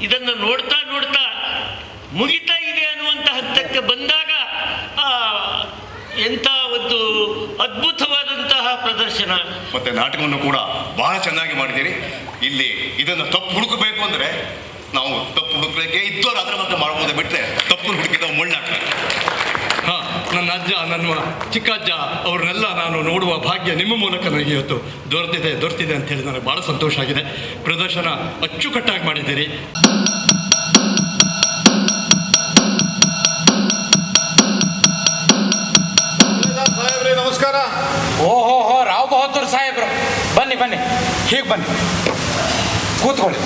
ಇದನ್ನು ನೋಡ್ತಾ ನೋಡ್ತಾ ಮುಗಿತಾ ಇದೆ ಅನ್ನುವಂಥ ಹಂತಕ್ಕೆ ಬಂದಾಗ ಎಂಥ ಒಂದು ಅದ್ಭುತವಾದಂತಹ ಪ್ರದರ್ಶನ. ಮತ್ತೆ ನಾಟಕವನ್ನು ಕೂಡ ಬಹಳ ಚೆನ್ನಾಗಿ ಮಾಡಿದ್ದೀರಿ. ಇಲ್ಲಿ ಇದನ್ನು ತಪ್ಪು ಹುಡುಕಬೇಕು ಅಂದ್ರೆ ನಾವು ತಪ್ಪು ಹುಡುಕಲಿಕ್ಕೆ ಇದ್ದವರು ಅದರ ಮತ್ತೆ ಮಾಡ್ಬೋದೇ ಬಿಟ್ಟರೆ ತಪ್ಪು ಹುಡುಕಿದ ಮುಳ್ಳಾಟ. ನನ್ನ ಅಜ್ಜ, ನನ್ನ ಚಿಕ್ಕಜ್ಜ ಅವ್ರನ್ನೆಲ್ಲ ನಾನು ನೋಡುವ ಭಾಗ್ಯ ನಿಮ್ಮ ಮೂಲಕ ನನಗೆ ಇವತ್ತು ದೊರೆತಿದೆ ಅಂತ ಹೇಳಿ ನನಗೆ ಭಾಳ ಸಂತೋಷ ಆಗಿದೆ. ಪ್ರದರ್ಶನ ಅಚ್ಚುಕಟ್ಟಾಗಿ ಮಾಡಿದ್ದೀರಿ. ನಮಸ್ಕಾರ. ಓಹೋ, ರಾವ್ ಬಹದ್ದೂರ್ ಸಾಹೇಬ್ರು, ಬನ್ನಿ ಬನ್ನಿ, ಹೀಗೆ ಬನ್ನಿ, ಕೂತ್ಕೊಳ್ಳಿ.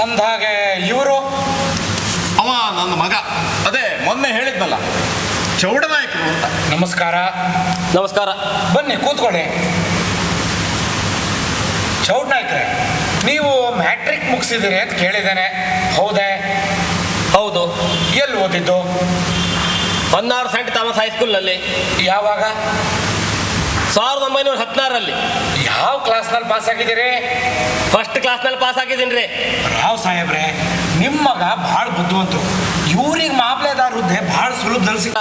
ಅಂದಹಾಗೆ ಇವರು ಅವ ನನ್ನ ಮಗ, ಅದೇ ಮೊನ್ನೆ ಹೇಳಿದ್ನಲ್ಲ, ಚೌಡನಾಯಕರು ಅಂತ. ನಮಸ್ಕಾರ. ನಮಸ್ಕಾರ. ಬನ್ನಿ ಕೂತ್ಕೊಳ್ಳಿ. ಚೌಡನಾಯಕರೇ, ನೀವು ಮ್ಯಾಟ್ರಿಕ್ ಮುಗಿಸಿದ್ದೀರಿ ಅಂತ ಕೇಳಿದ್ದೇನೆ, ಹೌದೇ? ಹೌದು. ಎಲ್ಲಿ ಓದಿದ್ದು? ಹೊನ್ನಾವರ ಸೆಂಟ್ ಥಾಮಸ್ ಹೈಸ್ಕೂಲ್ನಲ್ಲಿ. ಯಾವಾಗ? 1916ರಲ್ಲಿ. ಯಾವ ಕ್ಲಾಸ್ನಲ್ಲಿ ಪಾಸ್ ಆಗಿದ್ದೀರಿ? ಫಸ್ಟ್ ಕ್ಲಾಸ್ನಲ್ಲಿ ಪಾಸ್ ಆಗಿದ್ದೀನಿ ರೀ. ರಾವ್ ಸಾಹೇಬ್ರೆ, ನಿಮ್ಮ ಮಗ ಭಾಳ ಬುದ್ಧಿವಂತರು. ಇವ್ರಿಗೆ ಮಾಮಲೆದಾರ ಹುದ್ದೆ ಭಾಳ ಸುಲಭದಲ್ಲಿ ಸಿಗ.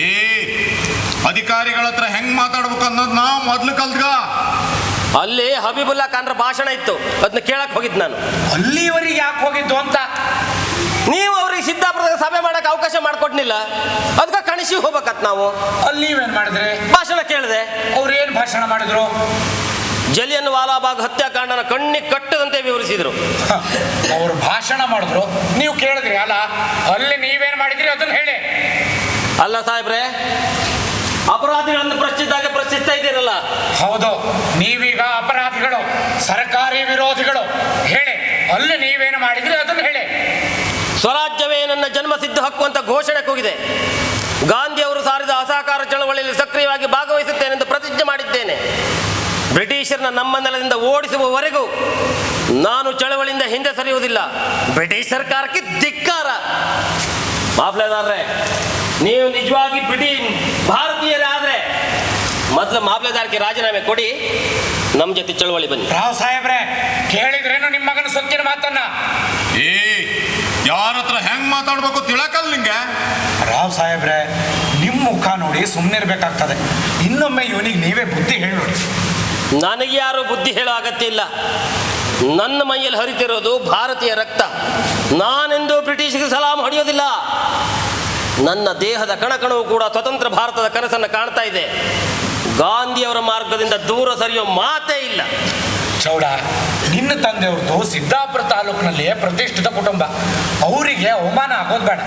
ಏ ಅಧಿಕಾರಿಗಳ ಹತ್ರ ಹೆಂಗ್ ಮಾತಾಡ್ಬೇಕು ಅನ್ನೋದು ನಾ ಮೊದ್ಲು ಕಲ್ತ್ಗ. ಅಲ್ಲಿ ಹಬೀಬುಲ್ಲಾ ಖಾನ್ರ ಭಾಷಣ ಇತ್ತು, ಅದನ್ನ ಕೇಳಕ್ ಹೋಗಿದ್ದು ನಾನು. ಅಲ್ಲಿವರೆಗೆ ಯಾಕೆ ಹೋಗಿದ್ದು ಅಂತ? ನೀವು ಅವ್ರಿಗೆ ಸಿದ್ದಾಪುರದ ಸಭೆ ಮಾಡಕ್ಕೆ ಅವಕಾಶ ಮಾಡ್ಕೊಟ್ನಿಲ್ಲ, ಅದಕ್ಕೆ ಕಣಿಸಿ ಹೋಗ್ಬೇಕತ್ ನಾವು. ಅಲ್ಲಿ ನೀವೇನ್ ಮಾಡಿದ್ರಿ? ಭಾಷಣ ಕೇಳಿದೆ. ಅವ್ರು ಏನ್ ಭಾಷಣ ಮಾಡಿದ್ರು? ಜಲಿಯನ್ ವಾಲಾಬಾಗ್ ಹತ್ಯಾಕಾಂಡನ ಕಣ್ಣಿಗೆ ಕಟ್ಟದಂತೆ ವಿವರಿಸಿದ್ರು. ಅವ್ರು ಭಾಷಣ ಮಾಡಿದ್ರು, ನೀವು ಕೇಳಿದ್ರಿ ಅಲ್ಲ? ಅಲ್ಲಿ ನೀವೇನ್ ಮಾಡಿದ್ರಿ ಅದನ್ನ ಹೇಳಿ. ಅಲ್ಲ ಸಾಹೇಬ್ರೆ, ಅಪರಾಧಿಗಳನ್ನು ಪ್ರಶ್ನಿಸ್ತಾ ಇದ್ದೀರಲ್ಲ. ಹೌದು, ನೀವೀಗ ಅಪರಾಧಿಗಳು, ಸರ್ಕಾರಿ ವಿರೋಧಿಗಳು. ಹೇಳಿ, ಅಲ್ಲಿ ನೀವೇನು ಮಾಡಿದ್ರಿ ಅದನ್ನ ಹೇಳಿ. ಸ್ವರಾಜ್ಯವೇ ನನ್ನ ಜನ್ಮಸಿದ್ಧ ಹಕ್ಕು ಅಂತ ಘೋಷಣೆ ಕೂಗಿದೆ. ಗಾಂಧಿ ಅವರು ಸಾರಿದ ಅಸಹಕಾರ ಚಳವಳಿಯಲ್ಲಿ ಸಕ್ರಿಯವಾಗಿ ಭಾಗವಹಿಸುತ್ತೇನೆಂದು ಪ್ರತಿಜ್ಞೆ ಮಾಡಿದ್ದೇನೆ. ಬ್ರಿಟಿಷರನ್ನ ನಮ್ಮ ನೆಲದಿಂದ ಓಡಿಸುವವರೆಗೂ ನಾನು ಚಳವಳಿಯಿಂದ ಹಿಂದೆ ಸರಿಯುವುದಿಲ್ಲ. ಬ್ರಿಟಿಷ್ ಸರ್ಕಾರಕ್ಕೆ ಧಿಕ್ಕಾರ. ಮಾಫ್ಲೆದಾರ್ರೆ, ನೀವು ನಿಜವಾಗಿ ಭಾರತೀಯರೇ ಆದ್ರೆ ಮೊದಲು ಮಾಫ್ಲೆದಾರ್ಗೆ ರಾಜೀನಾಮೆ ಕೊಡಿ, ನಮ್ಮ ಜೊತೆ ಚಳವಳಿ ಬನ್ನಿ. ರಾವ್ ಸಾಹೇಬ್ರೆ, ಕೇಳಿದ್ರೇನು ನಿಮ್ಮ ಮಗನ ಸೊಕ್ಕಿನ ಮಾತನ್ನ? ಏ ಯಾರ ಹತ್ರ ಹೆಂಗ್ ಮಾತಾಡ್ಬೇಕು ತಿಳಕಲ್ ನಿಂಗೆ? ರಾವ್ ಸಾಹೇಬ್ರೆ, ನಿಮ್ಮ ಮುಖ ನೋಡಿ ಸುಮ್ಮನೆ ಇರ್ಬೇಕಾಗ್ತದೆ. ಇನ್ನೊಮ್ಮೆ ಇವನಿಗೆ ನೀವೇ ಬುದ್ಧಿ ಹೇಳಿ ನೋಡಿ. ನನಗೆ ಯಾರು ಬುದ್ಧಿ ಹೇಳೋ ಅಗತ್ಯ ಇಲ್ಲ. ನನ್ನ ಮೈಯಲ್ಲಿ ಹರಿತಿರೋದು ಭಾರತೀಯ ರಕ್ತ. ನಾನೆಂದು ಬ್ರಿಟಿಷ್ಗೆ ಸಲಾಮ್ ಹೊಡೆಯೋದಿಲ್ಲ. ನನ್ನ ದೇಹದ ಕಣಕಣವು ಕೂಡ ಸ್ವತಂತ್ರ ಭಾರತದ ಕನಸನ್ನು ಕಾಣ್ತಾ ಇದೆ. ಗಾಂಧಿಯವರ ಮಾರ್ಗದಿಂದ ದೂರ ಸರಿಯೋ ಮಾತೇ ಇಲ್ಲ. ಚೌಡ, ನಿನ್ನ ತಂದೆಯವ್ರದ್ದು ಸಿದ್ದಾಪುರ ತಾಲೂಕಿನಲ್ಲಿಯೇ ಪ್ರತಿಷ್ಠಿತ ಕುಟುಂಬ. ಅವರಿಗೆ ಅವಮಾನ ಆಗೋದು ಬೇಡ.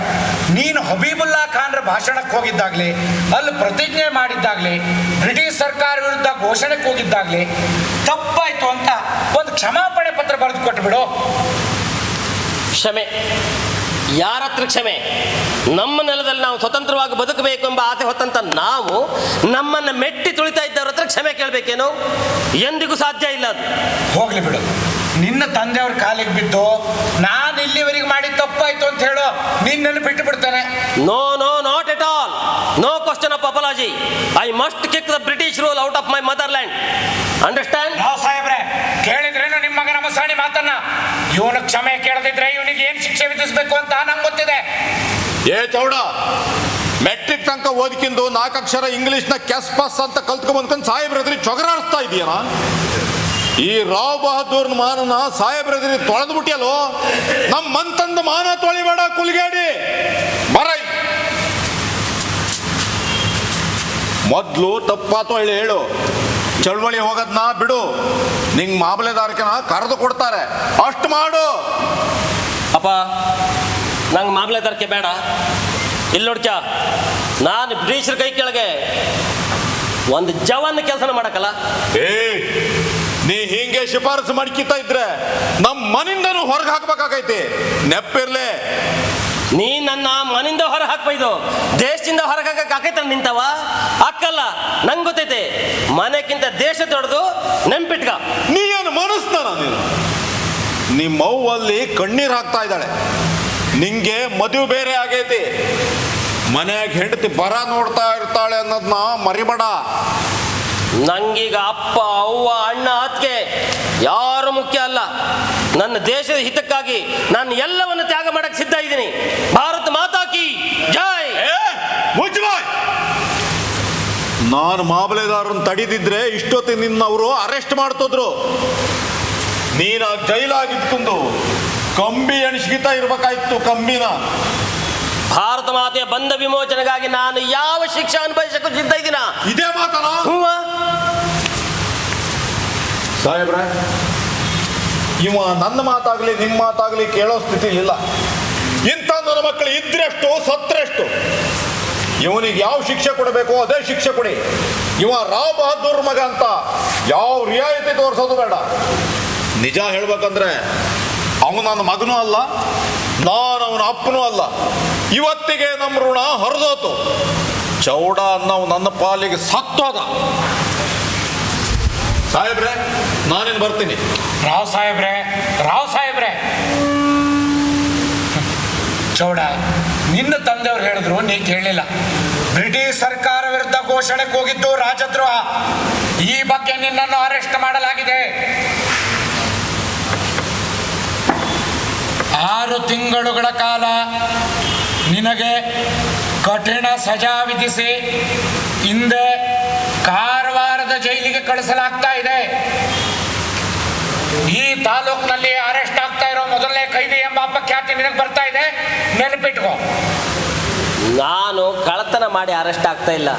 ನೀನು ಹಬೀಬುಲ್ಲಾ ಖಾನ್ರ ಭಾಷಣಕ್ಕೆ ಹೋಗಿದ್ದಾಗ್ಲಿ, ಅಲ್ಲಿ ಪ್ರತಿಜ್ಞೆ ಮಾಡಿದ್ದಾಗ್ಲಿ, ಬ್ರಿಟಿಷ್ ಸರ್ಕಾರ ವಿರುದ್ಧ ಘೋಷಣೆಗೆ ಹೋಗಿದ್ದಾಗ್ಲಿ ತಪ್ಪಾಯ್ತು ಅಂತ ಒಂದು ಕ್ಷಮಾಪಣೆ ಪತ್ರ ಬರೆದು ಕೊಟ್ಬಿಡು. ಕ್ಷಮೆ? ಯಾರ ಹತ್ರ ಕ್ಷಮೆ? ನಮ್ಮ ನೆಲದಲ್ಲಿ ನಾವು ಸ್ವತಂತ್ರವಾಗಿ ಬದುಕಬೇಕು ಎಂಬ ಆಸೆ ಹೊತ್ತಂತ ನಾವು ನಮ್ಮನ್ನು ಮೆಟ್ಟಿ ತುಳಿತಾ ಇದ್ದವ್ರ ಹತ್ರ ಕ್ಷಮೆ ಕೇಳಬೇಕೇನು? ಎಂದಿಗೂ ಸಾಧ್ಯ ಇಲ್ಲ. ಅದು ಹೋಗ್ಲಿ ಬಿಡು. ನಿನ್ನ ತಂದೆಯವ್ರ ಕಾಲಿಗೆ ಬಿದ್ದು ನಾನು ಇಲ್ಲಿವರೆಗೆ ಮಾಡಿ ತಪ್ಪಾಯ್ತು ಅಂತ ಹೇಳೋ, ನಿನ್ನನ್ನು ಬಿಟ್ಟು ಬಿಡ್ತಾನೆ. No no, not at all. No question of apology. I must kick the British rule out of my motherland. Understand? Rao ಸಾಹೇಬ್ರೆ, ಕೇಳಿದ್ರೇನು ನಿಮ್ಮ ಮಗನ ಮಸಾಣಿ ಮಾತನ್ನ? ಇವನು ಕ್ಷಮೆ ಕೇಳದಿದ್ರೆ ಇವನಿಗೆ ಏನ್ ಶಿಕ್ಷೆ ವಿಧಿಸಬೇಕು ಅಂತ ನಂಗೆ ಗೊತ್ತಿದೆ. ಏ ಚೌಡ, ಮೆಟ್ರಿಕ್ ತನಕ ಓದಿಕಿಂದು 4 ಅಕ್ಷರ ಇಂಗ್ಲಿಷ್ನ ಕೆಸ್ ಪಸ್ ಅಂತ ಕಲ್ತ್ಕೊಂಡ್ಬಂದ್ಕೊಂಡು ಸಾಹೇಬ್ರದ್ರಿ ಚೊಗರಾಡಿಸ್ತಾ ಇದೀಯನ? ಈ ರಾವ್ ಬಹದ್ದೂರ್ನ ಮಾನನ ಸಾಹೇಬ್ರದ್ರಿ ತೊಳೆದು ಬಿಟ್ಟಿಯಲ್ಲೋ. ನಮ್ಮ ಮಂತಂದ ಮಾನ ತೊಳಿಬೇಡ ಕುಲ್ಗೇಡಿ. ಬರ ಮೊದ್ಲು ತಪ್ಪಾತು ಹೇಳು. ಚಳವಳಿ ಹೋಗೋದನ್ನ ಬಿಡು. ನಿಂಗೆ ಮಾಮಲೆದಾರಕನ ಕರೆದು ಕೊಡ್ತಾರೆ, ಅಷ್ಟು ಮಾಡು. ಅಪ್ಪ, ನಂಗೆ ಮಾಮಲೆದಾರಿಕೆ ಬೇಡ. ಇಲ್ಲಿ ನೋಡ್ಕ, ನಾನು ಬ್ರಿಟಿಷರ ಕೈ ಕೆಳಗೆ ಒಂದು ಜವಾನ್ ಕೆಲಸನ ಮಾಡಕ್ಕಲ್ಲ. ಏ ನೀ ಹಿಂಗೆ ಶಿಫಾರಸು ಮಾಡ್ಕಿತಾ ಇದ್ರೆ ನಮ್ಮ ಮನಿಂದನೂ ಹೊರಗೆ ಹಾಕ್ಬೇಕಾಗೈತಿ, ನೆಪ್ಪಿರ್ಲೆ. ನೀ ನನ್ನ ಮನಿಂದ ಹೊರ ಹಾಕ್ಬೈದು, ದೇಶದಿಂದ ಹೊರಗೆ ಹಾಕಕ್ಕೆ ನಿಂತವ ಅಕ್ಕಲ್ಲ. ನಂಗೆ ಗೊತ್ತೈತೆ, ಮನೆಕ್ಕಿಂತ ದೇಶ ದೊಡ್ಡದು, ನೆಂಪಿಟ್ಕ. ನೀ ಏನು ಮನಸ್ತಾನ? ನೀನು ನಿಮ್ಮವ್ವ ಅಲ್ಲಿ ಕಣ್ಣೀರು ಹಾಕ್ತಾ ಇದ್ದಾಳೆ. ನಿಂಗೆ ಮದುವೆ ಬೇರೆ ಆಗೈತಿ, ಮನ್ಯಾಗ ಹೆಂಡತಿ ಬರ ನೋಡ್ತಾ ಇರ್ತಾಳೆ ಅನ್ನೋದನ್ನ ಮರಿಬೇಡ. ನಂಗೀಗ ಅಪ್ಪ, ಅವ್ವ, ಅಣ್ಣ, ಅತ್ತಿಗೆ ಯಾರು ಮುಖ್ಯ ಅಲ್ಲ. ನನ್ನ ದೇಶದ ಹಿತಕ್ಕಾಗಿ ನಾನು ಎಲ್ಲವನ್ನು ತ್ಯಾಗ ಮಾಡಕ್ಕೆ ಸಿದ್ಧ ಇದ್ದೀನಿ. ಭಾರತ ಮಾತಾ ಕಿ ಜೈ. ನಾನು ಮಾಮಲೆದಾರನ್ನು ತಡಿದಿದ್ರೆ ಇಷ್ಟೊತ್ತಿನ ನಿನ್ನ ಅವರು ಅರೆಸ್ಟ್ ಮಾಡ್ತಿದ್ರು. ನೀನು ಜೈಲಾಗಿದ್ಕೊಂಡು ಕಂಬಿ ಎಣಿಸ್ಗಿತಾ ಇರ್ಬೇಕಾಯ್ತು, ಕಂಬಿನ. ಭಾರತ ಮಾತೆಯ ಬಂಧ ವಿಮೋಚನೆಗಾಗಿ ನಾನು ಯಾವ ಶಿಕ್ಷೆ ಅನುಭವಿಸಕ್ಕೂ ಸಿದ್ಧ ಇದ್ದೀನ. ಇದೇ ಮಾತನ ಸಾಹೇಬ್ರೆ, ಇವ ನನ್ನ ಮಾತಾಗ್ಲಿ ನಿಮ್ಮ ಮಾತಾಗ್ಲಿ ಕೇಳೋ ಸ್ಥಿತಿ ಇಲ್ಲ. ಇಂಥ ನನ್ನ ಮಕ್ಕಳು ಇದ್ರೆಷ್ಟು ಸತ್ರೆಷ್ಟು. ಇವನಿಗೆ ಯಾವ ಶಿಕ್ಷೆ ಕೊಡಬೇಕು ಅದೇ ಶಿಕ್ಷೆ ಕೊಡಿ. ಇವ ರಾವ್ ಬಹದ್ದೂರ್ ಮಗ ಅಂತ ಯಾವ ರಿಯಾಯಿತಿ ತೋರಿಸೋದು ಬೇಡ. ನಿಜ ಹೇಳ್ಬೇಕಂದ್ರೆ ಅವನು ನನ್ನ ಮಗನೂ ಅಲ್ಲ, ನಾನು ಅವನ ಅಪ್ಪನೂ ಅಲ್ಲ. ಇವತ್ತಿಗೆ ನಮ್ಮ ಋಣ ಹೊರದೋತು. ಚೌಡ ಅನ್ನೋ ನನ್ನ ಪಾಲಿಗೆ ಸತ್ತೋದ. ಸಾಹೇಬ್ರೆ, ನಾನೇನು ಬರ್ತೀನಿ. ರಾವ್ ಸಾಹೇಬ್ರೆ ಚೌಡ, ನಿನ್ನ ತಂದೆಯವ್ರು ಹೇಳಿದ್ರು ನೀ ಕೇಳಲಿಲ್ಲ. ಬ್ರಿಟಿಷ್ ಸರ್ಕಾರ ವಿರುದ್ಧ ಘೋಷಣೆಗೆ ಹೋಗಿದ್ದು ರಾಜದ್ರೋಹ. ಈ ಬಗ್ಗೆ ನಿನ್ನನ್ನು ಅರೆಸ್ಟ್ ಮಾಡಲಾಗಿದೆ. 6 ತಿಂಗಳುಗಳ ಕಾಲ ನಿನಗೆ ಕಠಿಣ ಸಜಾ ವಿಧಿಸಿ ಹಿಂದೆ ಕಾರವಾರದ ಜೈಲಿಗೆ ಕಳಿಸಲಾಗ್ತಾ ಇದೆ. ಈ ತಾಲೂಕಿನಲ್ಲಿ ಅರೆಸ್ಟ್ ಆಗ್ತಾ ಇರೋ ಮೊದಲನೇ ಕೈದಿ ಎಂಬ ಅಪಖ್ಯಾತಿ ನಿನಗೆ ಬರ್ತಾ ಇದೆ, ನೆನಪಿಟ್ಕೋ. ನಾನು ಕಳ್ಳತನ ಮಾಡಿ ಅರೆಸ್ಟ್ ಆಗ್ತಾ ಇಲ್ಲ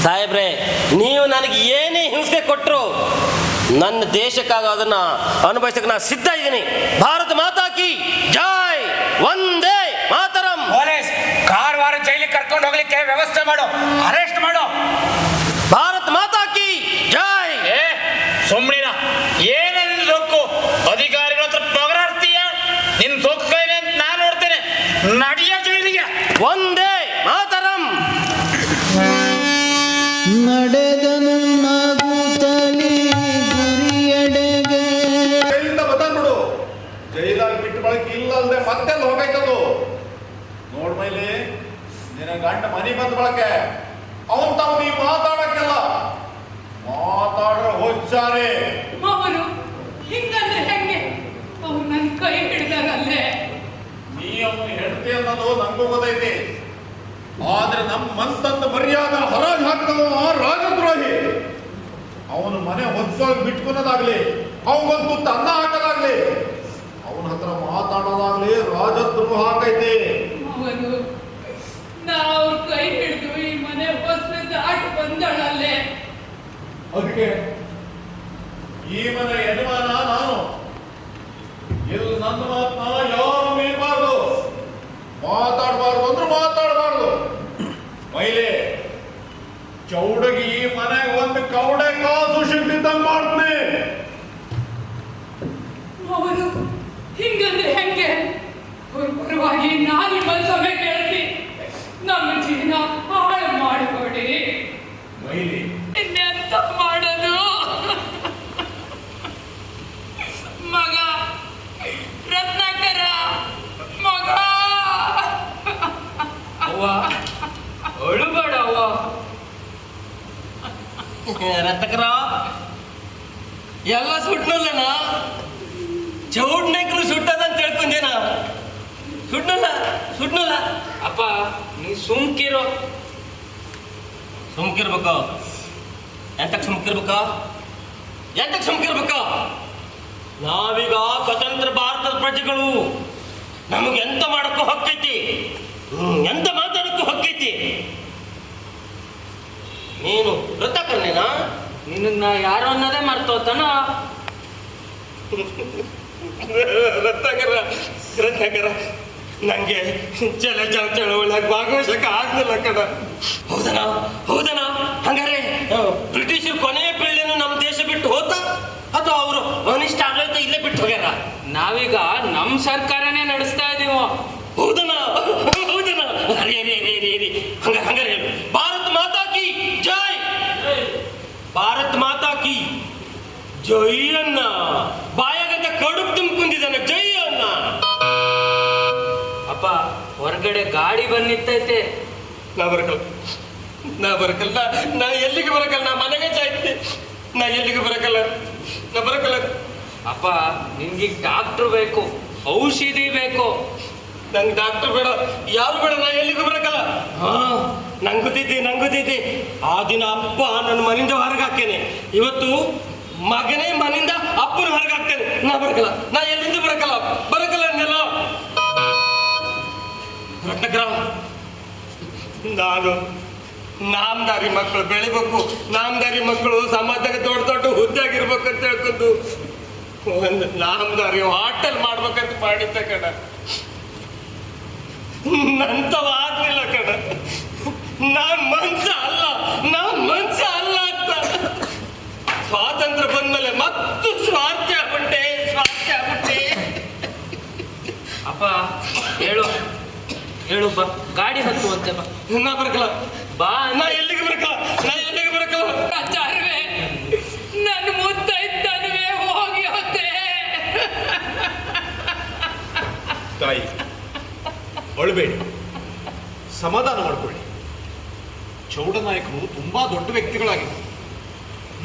ಸಾಹೇಬ್ರೆ. ನೀವು ನನಗೆ ಏನೇ ಹಿಂಸೆ ಕೊಟ್ಟರು ನನ್ನ ದೇಶಕ್ಕಾಗ ಅದನ್ನ ಅನುಭವಿಸಕ್ಕೆ ನಾನು ಸಿದ್ಧ ಇದ್ದೀನಿ. ಭಾರತ ಮಾತಾ ಕಿ ಜೈ. ಒಂದೇ ಮಾತರಂ. ಪೊಲೀಸ್ ಕಾರವಾರ ಜೈಲಿಗೆ ಕರ್ಕೊಂಡು ಹೋಗ್ಲಿಕ್ಕೆ ವ್ಯವಸ್ಥೆ ಮಾಡು, ಅರೆಸ್ಟ್ ಮಾಡು. ಭಾರತ ಮಾತಾ ಕಿ ಜೈ. ಸುಮ್ಮನಿನ ಏನೇನು ಸೊಕ್ಕು ಅಧಿಕಾರಿಗಳ ಹತ್ರ ಪಗರಾಡ್ತೀಯ? ನಿನ್ ಸೊಕ್ಕ ಏನೇ ಅಂತ ನಾನು ನೋಡ್ತೇನೆ. ನಡಿಯ ಜೈಲಿಗೆ. ಒಂದೇ ಮಾತರಂ. ನಡೆದನನ್ನಾಗುತ್ತಲೇ ಗುರಿಯಡೆಗೆ. ಜೈಲಿಂದ ಬದನ್ಬಿಡು. ಜೈಲಾಗಿ ಬಿಟ್ಟು ಬಳಕೆ ಇಲ್ಲಲ್ದೆ ಮತ್ತೆಲ್ಲ ಹೋಗೈತದು. ನೋಡ್ ಮೈಲಿ, ನಿನ್ನ ಗಂಡ ಮನೆ ಬಂದ ಬಳಕೆ ಅವನ್ ತಾವು ನೀ ಮಾತಾಡಕ್ಕೆಲ್ಲ ಮಾತಾಡ್ರೆ ಹೋಗ್ತಾರೆ. ಅವರು ಹಿಂಗಂದ್ರೆ ಹೆಂಗೆ? ಅವ್ರು ನನ್ನ ಕೈ ಹಿಡ್ದಾರಲ್ಲೇ. ನೀ ಅವನು ಹೆಂಡತಿ ಅನ್ನೋದು ನಂಗೂ ಗೊತ್ತೈತಿ. ಆದ್ರೆ ನಮ್ಮ ಮನ್ತಂದ ಮರ್ಯಾದ ಹೊರಗೆ ಹಾಕಿದವ ರಾಜದ್ರೋಹಿ. ಅವನ ಮನೆ ಹೊಸವಾಗಿ ಬಿಟ್ಕೊಳೋದಾಗ್ಲಿ, ಅವನಿಗೊಂದು ಅನ್ನ ಹಾಕೋದಾಗ್ಲಿ, ಅವನ ಹತ್ರ ಮಾತಾಡೋದಾಗ್ಲಿ ರಾಜದ್ರೋಹ ಆಗೈತಿ. ಅವರು ನಾ ಅವ್ರ ಕೈ ಹಿಡಿದು ಈ ಮನೆ ಹೊಸ ದಾಟಿ ಬಂದಳಲ್ಲೇ. ಅದಕ್ಕೆ ಈ ಮನೆ ಯಜಮಾನ ನಾನು. ಇಲ್ಲಿ ನನ್ನ ಮಾತನ್ನ ಯಾರು ಮೀರಬಾರ್ದು, ಮಾತಾಡಬಾರ್ದು ಅಂದ್ರೆ ಮಾತಾಡಬಾರ್ದು. ಮೈಲಿ, ಚೌಡಗಿ ಈ ಮನೆಗೆ ಒಂದು ಕೌಡೆ ಕಾಸು ಸಿಗ್ತಿದ್ದಂಗೆ ಮಾಡ್ತೀನಿ. ಅವರು ಹಿಂಗಂದ್ರೆ ಹೆಂಗೆ? ಅವ್ರ ಪರವಾಗಿ ನಾನು ಮನಸ್ಸೊಮ್ಮೆ ಕೇಳ್ತಿ, ನಮ್ಮ ಜೀವನ ಹಾಳು ಮಾಡಿಕೊಡಿ. ಮೈಲಿ, ಇನ್ನೆಂತ ಮಾಡೋದು? ಮಗ ರತ್ನಾಕರ ಮಗ. ಅವ್ವ ಅಳುಬೇಡ ಅವ್ವ. ರತ್ನಕರ ಎಲ್ಲ ಸುಟ್ನಲ್ಲನ ಚೌಡ್ನೇಕರು ಸುಟ್ಟದಂತ ತಿಳ್ಕೊಂಡೇನ? ಸುಟ್ನಲ್ಲ ಅಪ್ಪ ನೀ ಸುಮ್ಕಿರೋ. ಸುಮ್ಕಿರ್ಬೇಕು. ಎಂತಕ್ಕೆ ಸುಮ್ಕಿರ್ಬೇಕು? ನಾವೀಗ ಸ್ವತಂತ್ರ ಭಾರತದ ಪ್ರಜೆಗಳು. ನಮಗೆ ಎಂತ ಮಾಡಕ್ಕೂ ಹಕ್ಕೈತಿ, ಎಂತ ಮಾತಾಡಕ್ಕೂ ಹಕ್ಕೈತಿ. ನೀನು ರತ್ನಾಕರನೇನಾ? ನಿನಗ್ ನಾ ಯಾರು ಅನ್ನೋದೇ ಮರ್ತೋತನ. ರತ್ನಾಕರ ನಂಗೆ ಚಳವಳಿಯಾಗಿ ಭಾಗವಹಿಸಕ್ಕೆ ಆಗ್ಲಿಲ್ಲ ಕಣ. ಹೌದನ? ಹಂಗಾರೆ ಬ್ರಿಟಿಷರು ಕೊನೆಯ ಪೀಳಿಗೆನು ನಮ್ಮ ದೇಶ ಬಿಟ್ಟು ಹೋತ ಅಥವಾ ಅವರು ಅನಿಷ್ಟ ಆಡಳಿತ ಇಲ್ಲೇ ಬಿಟ್ಟು ಹೋಗ್ಯಾರ? ನಾವೀಗ ನಮ್ ಸರ್ಕಾರನೇ ನಡೆಸ್ತಾ ಇದೀವ. ಹೌದನ? ಹಂಗಾರೆ ಹೇಳು. ಭಾರತ್ ಮಾತಾ ಕಿ ಜೈ. ಭಾರತ್ ಮಾತಾ ಕಿ ಜೈ ಅನ್ನ. ಬಾಯಾಗಂತ ಕಡುಬು ತುಂಬಿಕೊಂಡಿದ್ದಾನೆ ಜೈ ಅನ್ನ. ಅಪ್ಪ ಹೊರಗಡೆ ಗಾಡಿ ಬಂದಿತ್ತೈತೆ. ನಾ ಬರಕಲ್ಲ. ನಾ ಎಲ್ಲಿಗೆ ಬರಕಲ್ಲ. ನಾ ಮನೆಗೆ ಚಾಯ್ತೀನಿ. ನಾ ಎಲ್ಲಿಗೆ ಬರಕಲ್ಲ. ಅಪ್ಪ ನಿನ್ಗೆ ಡಾಕ್ಟ್ರು ಬೇಕು, ಔಷಧಿ ಬೇಕು. ನಂಗೆ ಡಾಕ್ಟರ್ ಬೇಡ, ಯಾರು ಬೇಡ, ನಾ ಎಲ್ಲಿಗೂ ಬರಕಲ್ಲ. ಹಾ, ನಂಗೆ ಗೊತ್ತೈತಿ. ಆ ದಿನ ಅಪ್ಪ ನನ್ನ ಮನೆಯಿಂದ ಹೊರಗೆ ಹಾಕ್ತೇನೆ, ಇವತ್ತು ಮಗನೇ ಮನೆಯಿಂದ ಅಪ್ಪನ ಹೊರಗೆ ಹಾಕ್ತೇನೆ. ನಾ ಬರಕಲ್ಲ, ನಾ ಎಲ್ಲಿಂದ ಬರಕಲ್ಲ ಅನ್ನೆಲ್ಲ. ರತ್ನಗ್ರಾಮ, ನಾನು ನಾಮದಾರಿ ಮಕ್ಕಳು ಬೆಳಿಬೇಕು, ನಾಮದಾರಿ ಮಕ್ಕಳು ಸಮಾಜದಾಗ ದೊಡ್ಡ ಹುದ್ದಾಗಿರ್ಬೇಕು ಅಂತ ಹೇಳ್ಕೊಂಡು ಒಂದು ನಾಮದಾರಿ ಹೋಟೆಲ್ ಮಾಡ್ಬೇಕಂತ ಮಾಡಿದ್ದ ಕಣ. ನಂತವಾಗ್ಲಿಲ್ಲ ಕಣ. ನಾನ್ ಮನ್ಸ ಅಲ್ಲ ಅಂತ ಸ್ವಾತಂತ್ರ್ಯ ಬಂದ್ಮೇಲೆ ಮತ್ತು ಸ್ವಾರ್ಥ ಆಗ್ಬಿಟ್ಟೆ. ಅಪ್ಪ ಹೇಳು ಬಾ, ಗಾಡಿ ಹತ್ತುವಂತೆ ಬಾ. ನಾ ಬರಕಲ್ಲ, ಬಾ. ನಾ ಎಲ್ಲಿಗೆ ಬರಕಲ್ಲ. ಆಚಾರ್ಯವೇ, ನನ್ನ ಮುತ್ತೈತನವೇ ಹೋಗಿ ಹೋತೆ. ತಾಯಿ ಅಳಬೇಡಿ, ಸಮಾಧಾನ ಮಾಡಿಕೊಳ್ಳಿ. ಚೌಡನಾಯಕರು ತುಂಬಾ ದೊಡ್ಡ ವ್ಯಕ್ತಿಗಳಾಗಿದ್ದರು.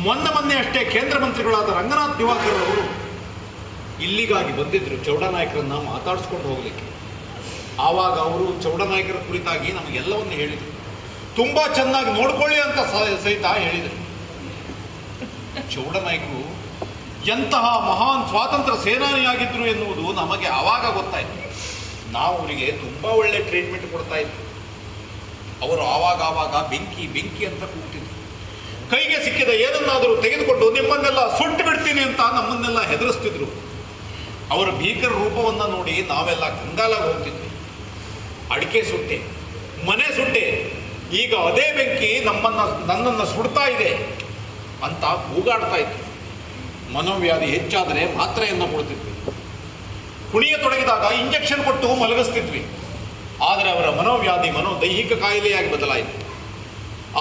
ಮೊನ್ನೆ ಅಷ್ಟೇ ಕೇಂದ್ರ ಮಂತ್ರಿಗಳಾದ ರಂಗನಾಥ್ ದಿವಾಕರ್ ಅವರು ಇಲ್ಲಿಗಾಗಿ ಬಂದಿದ್ರು ಚೌಡನಾಯಕರನ್ನ ಮಾತಾಡಿಸ್ಕೊಂಡು ಹೋಗ್ಲಿಕ್ಕೆ. ಆವಾಗ ಅವರು ಚೌಡನಾಯಕರ ಕುರಿತಾಗಿ ನಮಗೆಲ್ಲವನ್ನು ಹೇಳಿದರು. ತುಂಬಾ ಚೆನ್ನಾಗಿ ನೋಡ್ಕೊಳ್ಳಿ ಅಂತ ಸಹಿತ ಹೇಳಿದರು. ಚೌಡನಾಯಕರು ಎಂತಹ ಮಹಾನ್ ಸ್ವಾತಂತ್ರ್ಯ ಸೇನಾನಿಯಾಗಿದ್ರು ಎನ್ನುವುದು ನಮಗೆ ಆವಾಗ ಗೊತ್ತಾಯಿತು. ನಾವು ಅವರಿಗೆ ತುಂಬಾ ಒಳ್ಳೆ ಟ್ರೀಟ್ಮೆಂಟ್ ಕೊಡ್ತಾ ಇದ್ವಿ. ಅವರು ಆವಾಗ ಬೆಂಕಿ ಅಂತ ಕೂಗ್ತಿದ್ರು. ಕೈಗೆ ಸಿಕ್ಕಿದ ಏನನ್ನಾದರೂ ತೆಗೆದುಕೊಂಡು ನಿಮ್ಮನ್ನೆಲ್ಲ ಸುಟ್ಟು ಬಿಡ್ತೀನಿ ಅಂತ ನಮ್ಮನ್ನೆಲ್ಲ ಹೆದರಿಸ್ತಿದ್ರು. ಅವರ ಭೀಕರ ರೂಪವನ್ನು ನೋಡಿ ನಾವೆಲ್ಲ ಕಂಗಾಲಾಗಿ ಹೋಗ್ತಿದ್ವಿ. ಅಡಿಕೆ ಸುಟ್ಟೆ, ಮನೆ ಸುಟ್ಟೆ, ಈಗ ಅದೇ ಬೆಂಕಿ ನನ್ನನ್ನು ಸುಡ್ತಾ ಇದೆ ಅಂತ ಕೂಗಾಡ್ತಾ ಇತ್ತು. ಮನೋವ್ಯಾಧಿ ಹೆಚ್ಚಾದರೆ ಮಾತ್ರೆಯನ್ನು ಕೊಡ್ತಿದ್ವಿ. ಕುಣಿಯತೊಡಗಿದಾಗ ಇಂಜೆಕ್ಷನ್ ಕೊಟ್ಟು ಮಲಗಿಸ್ತಿದ್ವಿ. ಆದರೆ ಅವರ ಮನೋವ್ಯಾಧಿ ದೈಹಿಕ ಕಾಯಿಲೆಯಾಗಿ ಬದಲಾಯಿತು.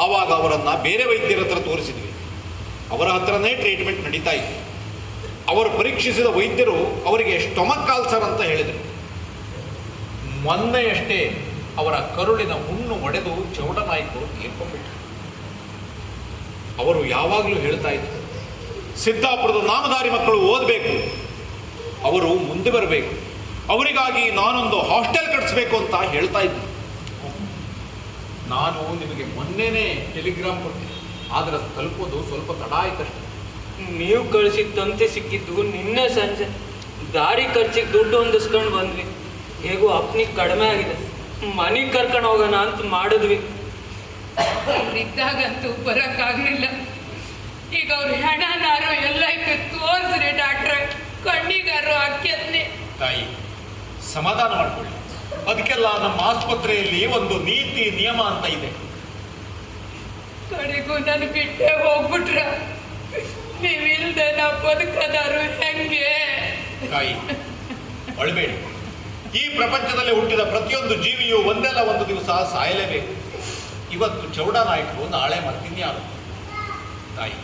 ಆವಾಗ ಅವರನ್ನು ಬೇರೆ ವೈದ್ಯರ ಹತ್ರ ತೋರಿಸಿದ್ವಿ. ಅವರ ಹತ್ರನೇ ಟ್ರೀಟ್ಮೆಂಟ್ ನಡೀತಾ ಇತ್ತು. ಅವರು ಪರೀಕ್ಷಿಸಿದ ವೈದ್ಯರು ಅವರಿಗೆ ಸ್ಟೊಮಕ್ ಕಾಲ್ಸರ್ ಅಂತ ಹೇಳಿದರು. ಮೊನ್ನೆಯಷ್ಟೇ ಅವರ ಕರುಳಿನ ಹುಣ್ಣು ಒಡೆದು ಚೌಡನಾಯಕರು ತೀರ್ಕೊಂಡ್ಬಿಟ್ರು. ಅವರು ಯಾವಾಗಲೂ ಹೇಳ್ತಾ ಇದ್ರು, ಸಿದ್ದಾಪುರದ ನಾಮಧಾರಿ ಮಕ್ಕಳು ಓದಬೇಕು, ಅವರು ಮುಂದೆ ಬರಬೇಕು, ಅವರಿಗಾಗಿ ನಾನೊಂದು ಹಾಸ್ಟೆಲ್ ಕಟ್ಟಿಸ್ಬೇಕು ಅಂತ ಹೇಳ್ತಾ ಇದ್ದರು. ನಾನು ನಿಮಗೆ ಮೊನ್ನೆನೇ ಟೆಲಿಗ್ರಾಮ್ ಕೊಟ್ಟೆ, ಆದರೆ ತಲುಪೋದು ಸ್ವಲ್ಪ ತಡ ಆಯ್ತಷ್ಟೆ. ನೀವು ಕಳಿಸಿದ ತಂತಿ ಸಿಕ್ಕಿದ್ದು ನಿನ್ನೆ ಸಂಜೆ. ದಾರಿ ಖರ್ಚಿಗೆ ದುಡ್ಡು ಹೊಂದಿಸ್ಕೊಂಡು ಬಂದ್ವಿ. ಹೇಗೋ ಅಪ್ನಿಗೆ ಕಡಿಮೆ ಆಗಿದೆ, ಮನೆಗೆ ಕರ್ಕೊಂಡು ಹೋಗೋಣ ಅಂತ ಮಾಡಿದ್ವಿ. ಅವ್ರಿದ್ದಾಗಂತೂ ಬರಕ್ಕಾಗ್ಲಿಲ್ಲ. ಈಗ ಅವ್ರ ಹೆಣನಾರು ಎಲ್ಲ ಇತ್ತು ತೋರಿಸ್ರಿ ಡಾಕ್ಟ್ರೆ, ಕಣ್ಣಿಗಾರು ಹಾಕ್ಯತ್ನೆ. ತಾಯಿ ಸಮಾಧಾನ ಮಾಡಿಕೊಳ್ಳಿ. ಅದಕ್ಕೆಲ್ಲ ನಮ್ಮ ಆಸ್ಪತ್ರೆಯಲ್ಲಿ ಒಂದು ನೀತಿ ನಿಯಮ ಅಂತ ಇದೆ. ಕಡೆಗೂ ನನ್ ಬಿಟ್ಟೆ ಹೋಗ್ಬಿಟ್ರ, ನೀವಿಲ್ದೆ ನಾ ಬದುಕದಾರು ಹೆಂಗೆ? ತಾಯಿ ಅಳಬೇಡಿ. ಈ ಪ್ರಪಂಚದಲ್ಲಿ ಹುಟ್ಟಿದ ಪ್ರತಿಯೊಂದು ಜೀವಿಯು ಒಂದಲ್ಲ ಒಂದು ದಿವಸ ಸಾಯಲೇಬೇಕು. ಇವತ್ತು ಚೌಡನಾಯಕರು, ನಾಳೆ ಮತ್ತಿನ್ಯಾರು? ತಾಯಿ,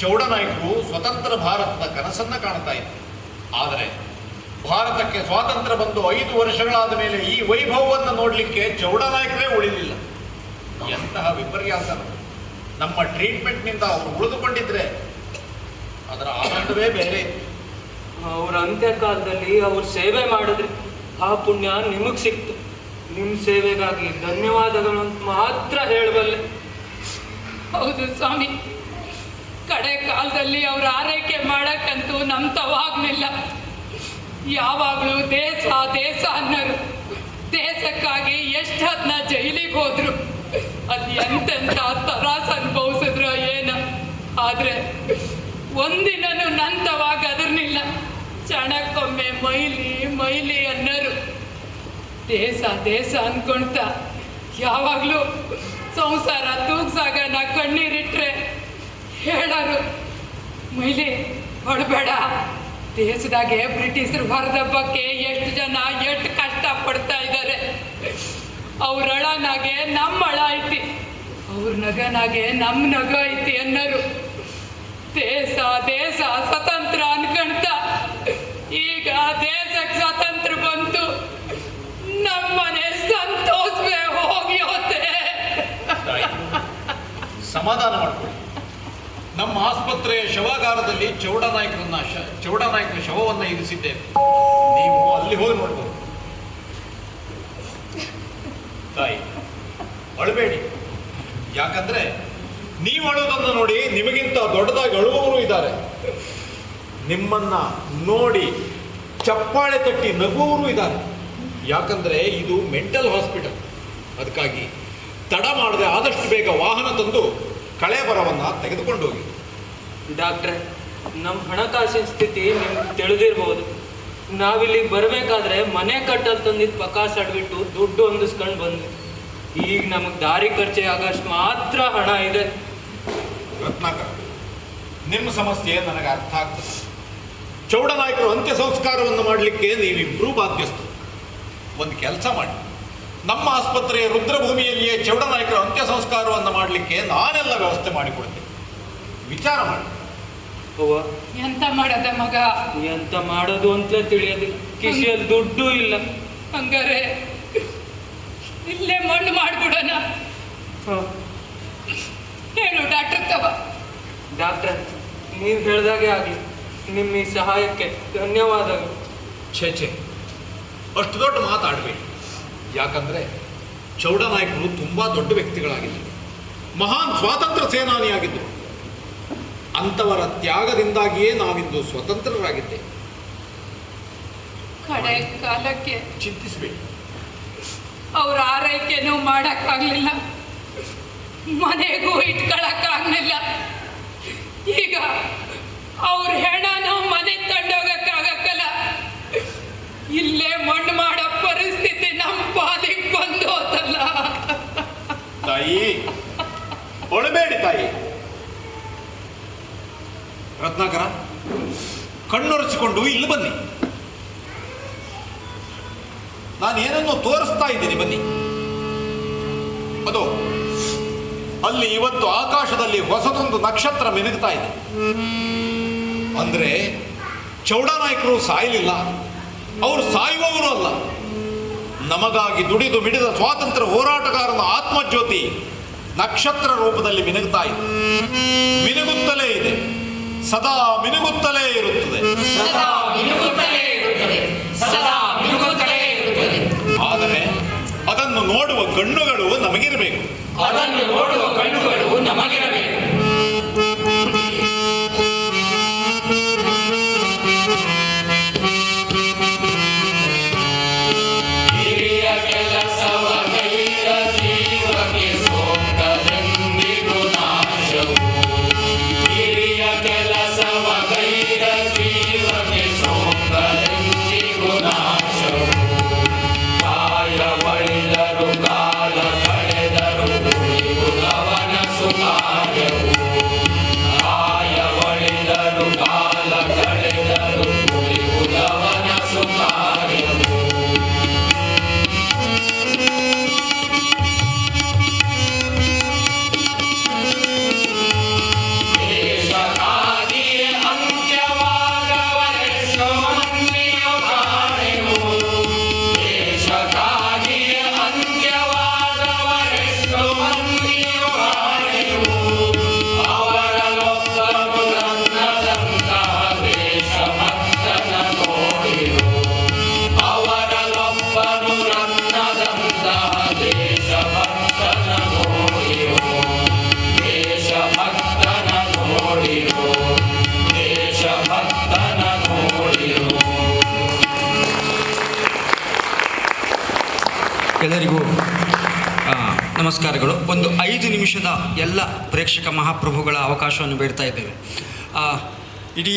ಚೌಡನಾಯಕರು ಸ್ವತಂತ್ರ ಭಾರತದ ಕನಸನ್ನ ಕಾಣ್ತಾ ಇದ್ರು. ಆದರೆ ಭಾರತಕ್ಕೆ ಸ್ವಾತಂತ್ರ್ಯ ಬಂದು 5 ವರ್ಷಗಳಾದ ಮೇಲೆ ಈ ವೈಭವವನ್ನು ನೋಡಲಿಕ್ಕೆ ಚೌಡನಾಯಕರೇ ಉಳಿಲಿಲ್ಲ. ಎಂತಹ ವಿಪರ್ಯಾಸ! ನಮ್ಮ ಟ್ರೀಟ್ಮೆಂಟ್ನಿಂದ ಅವರು ಉಳಿದುಕೊಂಡಿದ್ರೆ ಅದರ ಆನಂದವೇ ಬೇರೆ. ಅವ್ರ ಅಂತ್ಯಕಾಲದಲ್ಲಿ ಅವ್ರ ಸೇವೆ ಮಾಡಿದ್ರಿ, ಆ ಪುಣ್ಯ ನಿಮಗೆ ಸಿಕ್ತು. ನಿಮ್ಮ ಸೇವೆಗಾಗಿ ಧನ್ಯವಾದಗಳು ಅಂತ ಮಾತ್ರ ಹೇಳಬಲ್ಲೆ. ಹೌದು ಸ್ವಾಮಿ, ಕಡೆ ಕಾಲದಲ್ಲಿ ಅವ್ರ ಆರೈಕೆ ಮಾಡಕ್ಕಂತೂ ನಮ್ ತವಾಗ್ಲಿಲ್ಲ. ಯಾವಾಗಲೂ ದೇಶ ದೇಶ ಅನ್ನೋರು. ದೇಶಕ್ಕಾಗಿ ಎಷ್ಟು ಅದನ್ನ ಜೈಲಿಗೆ ಹೋದ್ರು, ಅದು ಎಂತೆಂತ ತರಾಸ ಅನುಭವಿಸಿದ್ರು ಏನ. ಆದ್ರೆ ಒಂದಿನೂ ನಂತವಾಗ ಅದರ್ನಿಲ್ಲ. ಕ್ಷಣಕ್ಕೊಮ್ಮೆ ಮೈಲಿ ಅನ್ನೋರು. ದೇಶ ದೇಶ ಅನ್ಕೊಂತ ಯಾವಾಗಲೂ ಸಂಸಾರ ತೂಗ್ಸಾಗ ನಾ ಕಣ್ಣೀರಿಟ್ರೆ ಹೇಳೋರು, ಮೈಲಿ ಹೊಡಬೇಡ, ದೇಶದಾಗೆ ಬ್ರಿಟಿಷರು ಹೊರದಬ್ಬಕ್ಕೆ ಎಷ್ಟು ಜನ ಎಷ್ಟು ಕಷ್ಟ ಪಡ್ತಾ ಇದ್ದಾರೆ. ಅವ್ರ ಅಳನಾಗೆ ನಮ್ಮ ಅಳ ಐತಿ, ಅವ್ರ ನಗನಾಗೆ ನಮ್ಮ ನಗ ಐತಿ ಅನ್ನೋರು. ದೇಶ ದೇಶ ಸ್ವತಂತ್ರ ಅನ್ಕೊಂತ ಈಗ ದೇಶಕ್ಕೆ ಸ್ವತಂತ್ರ ಬಂತು, ನಮ್ಮನೆ ಸಂತೋಷವೇ ಹೋಗಿ ಹೋತೆ. ಸಮಾಧಾನ ಮಾಡ್ಕೊಳ್ಳಿ. ನಮ್ಮ ಆಸ್ಪತ್ರೆಯ ಶವಾಗಾರದಲ್ಲಿ ಚೌಡನಾಯಕನ ಶವವನ್ನು ಇರಿಸಿದ್ದೇವೆ. ನೀವು ಅಲ್ಲಿ ಹೋಗಿ ನೋಡ್ಬೋದು. ತಾಯಿ, ಅಳಬೇಡಿ. ಯಾಕಂದ್ರೆ ನೀವು ಅಳುವುದನ್ನು ನೋಡಿ ನಿಮಗಿಂತ ದೊಡ್ಡದಾಗಿ ಅಳುವವರು ಇದ್ದಾರೆ. ನಿಮ್ಮನ್ನ ನೋಡಿ ಚಪ್ಪಾಳೆ ತಟ್ಟಿ ನಗುವವರು ಇದ್ದಾರೆ. ಯಾಕಂದ್ರೆ ಇದು ಮೆಂಟಲ್ ಹಾಸ್ಪಿಟಲ್. ಅದಕ್ಕಾಗಿ ತಡ ಮಾಡದೆ ಆದಷ್ಟು ಬೇಗ ವಾಹನ ತಂದು ಕಳೇಬರವನ್ನು ತೆಗೆದುಕೊಂಡು ಹೋಗಿ. ಡಾಕ್ಟ್ರೆ, ನಮ್ಮ ಹಣಕಾಸಿನ ಸ್ಥಿತಿ ನಿಮ್ಗೆ ತಿಳಿದಿರ್ಬೋದು. ನಾವಿಲ್ಲಿಗೆ ಬರಬೇಕಾದ್ರೆ ಮನೆ ಕಟ್ಟಲು ತಂದಿದ್ದು ಪಕಾಸ್ ಅಡ್ಬಿಟ್ಟು ದುಡ್ಡು ಹೊಂದಿಸ್ಕೊಂಡು ಬಂದ್ವಿ. ಈಗ ನಮಗೆ ದಾರಿ ಖರ್ಚಿಗೆ ಆಗಷ್ಟು ಮಾತ್ರ ಹಣ ಇದೆ. ರತ್ನಾಕರ್, ನಿಮ್ಮ ಸಮಸ್ಯೆ ನನಗೆ ಅರ್ಥ ಆಗ್ತದೆ. ಚೌಡನಾಯಕರು ಅಂತ್ಯ ಸಂಸ್ಕಾರವನ್ನು ಮಾಡಲಿಕ್ಕೆ ನೀವಿಬ್ಬರೂ ಬಾಧ್ಯಸ್ಥರು. ಒಂದು ಕೆಲಸ ಮಾಡಿ, ನಮ್ಮ ಆಸ್ಪತ್ರೆಯ ರುದ್ರಭೂಮಿಯಲ್ಲಿಯೇ ಚೌಡನಾಯಕರ ಅಂತ್ಯ ಸಂಸ್ಕಾರವನ್ನು ಮಾಡಲಿಕ್ಕೆ ನಾನೆಲ್ಲ ವ್ಯವಸ್ಥೆ ಮಾಡಿಕೊಡ್ತೇನೆ. ವಿಚಾರ ಮಾಡಿ. ಅವ್ವ, ಎಂತ ಮಾಡದ ಮಗ? ಎಂತ ಮಾಡೋದು ಅಂತಲೇ ತಿಳಿಯೋದಿಲ್ಲ. ಕಿಶೆಯಲ್ಲಿ ದುಡ್ಡು ಇಲ್ಲ. ಹಂಗಾರೆ ಇಲ್ಲೇ ಮಣ್ಣು ಮಾಡ್ಬಿಡೋಣ. ಹೇಳು ಡಾಕ್ಟರ್ ತವ. ಡಾಕ್ಟ್ರೆ, ನೀವು ಹೇಳ್ದಾಗೆ ಆಗಲಿ. ನಿಮ್ಮ ಈ ಸಹಾಯಕ್ಕೆ ಧನ್ಯವಾದಗಳು. ಛೇ, ಅಷ್ಟು ದೊಡ್ಡ ಮಾತಾಡಬೇಡಿ. ಯಾಕಂದ್ರೆ ಚೌಡನಾಯಕರು ತುಂಬಾ ದೊಡ್ಡ ವ್ಯಕ್ತಿಗಳಾಗಿದ್ದರು. ಮಹಾನ್ ಸ್ವಾತಂತ್ರ್ಯ ಸೇನಾನಿಯಾಗಿದ್ದರು. ಅಂಥವರ ತ್ಯಾಗದಿಂದಾಗಿಯೇ ನಾವಿಂದು ಸ್ವತಂತ್ರರಾಗಿದ್ದೇವೆ. ಕಡೆ ಕಾಲಕ್ಕೆ ಚಿಂತಿಸಬೇಡಿ. ಅವ್ರ ಆರೈಕೆನೂ ಮಾಡಕ್ಕಾಗ್ಲಿಲ್ಲ, ಮನೆಗೂ ಇಟ್ಕೊಳಕ್ಕಾಗ್ಲಿಲ್ಲ. ಈಗ ಅವ್ರ ಹೆಣನೂ ಮನೆ ತಂಡೋಗಕ್ಕಾಗಕ್ಕಲ್ಲ. ಇಲ್ಲೇ ಮಣ್ಣು ಮಾಡೋ ಪರಿಸ್ಥಿತಿ ನಮ್ಮ ಪಾಲಿಗೆ ಬಂದು ಹೋತಲ್ಲ. ತಾಯಿ, ಒಳಬೇಡಿ ತಾಯಿ. ರತ್ನಾಕರ, ಕಣ್ಣೊರೆಸಿಕೊಂಡು ಇಲ್ಲಿ ಬನ್ನಿ. ನಾನು ಏನನ್ನು ತೋರಿಸ್ತಾ ಇದ್ದೀನಿ, ಬನ್ನಿ. ಅದು ಅಲ್ಲಿ ಇವತ್ತು ಆಕಾಶದಲ್ಲಿ ಹೊಸದೊಂದು ನಕ್ಷತ್ರ ಮಿನುಗ್ತಾ ಇದೆ. ಅಂದ್ರೆ ಚೌಡನಾಯಕರು ಸಾಯಲಿಲ್ಲ, ಅವರು ಸಾಯುವವರು ಅಲ್ಲ. ನಮಗಾಗಿ ದುಡಿದು ಬಿಡಿದ ಸ್ವಾತಂತ್ರ್ಯ ಹೋರಾಟಗಾರನ ಆತ್ಮಜ್ಯೋತಿ ನಕ್ಷತ್ರ ರೂಪದಲ್ಲಿ ಮಿನುಗ್ತಾ ಇದೆ. ಮಿನುಗುತ್ತಲೇ ಇದೆ, ಸದಾ ಮಿನುಗುತ್ತಲೇ ಇರುತ್ತದೆ. ಆದರೆ ಅದನ್ನು ನೋಡುವ ಕಣ್ಣುಗಳು ನಮಗಿರಬೇಕು. ಎಲ್ಲರಿಗೂ ನಮಸ್ಕಾರಗಳು. ಒಂದು 5 ನಿಮಿಷದ ಎಲ್ಲ ಪ್ರೇಕ್ಷಕ ಮಹಾಪ್ರಭುಗಳ ಅವಕಾಶವನ್ನು ಬೇಡ್ತಾ ಇದ್ದೇವೆ. ಇಡೀ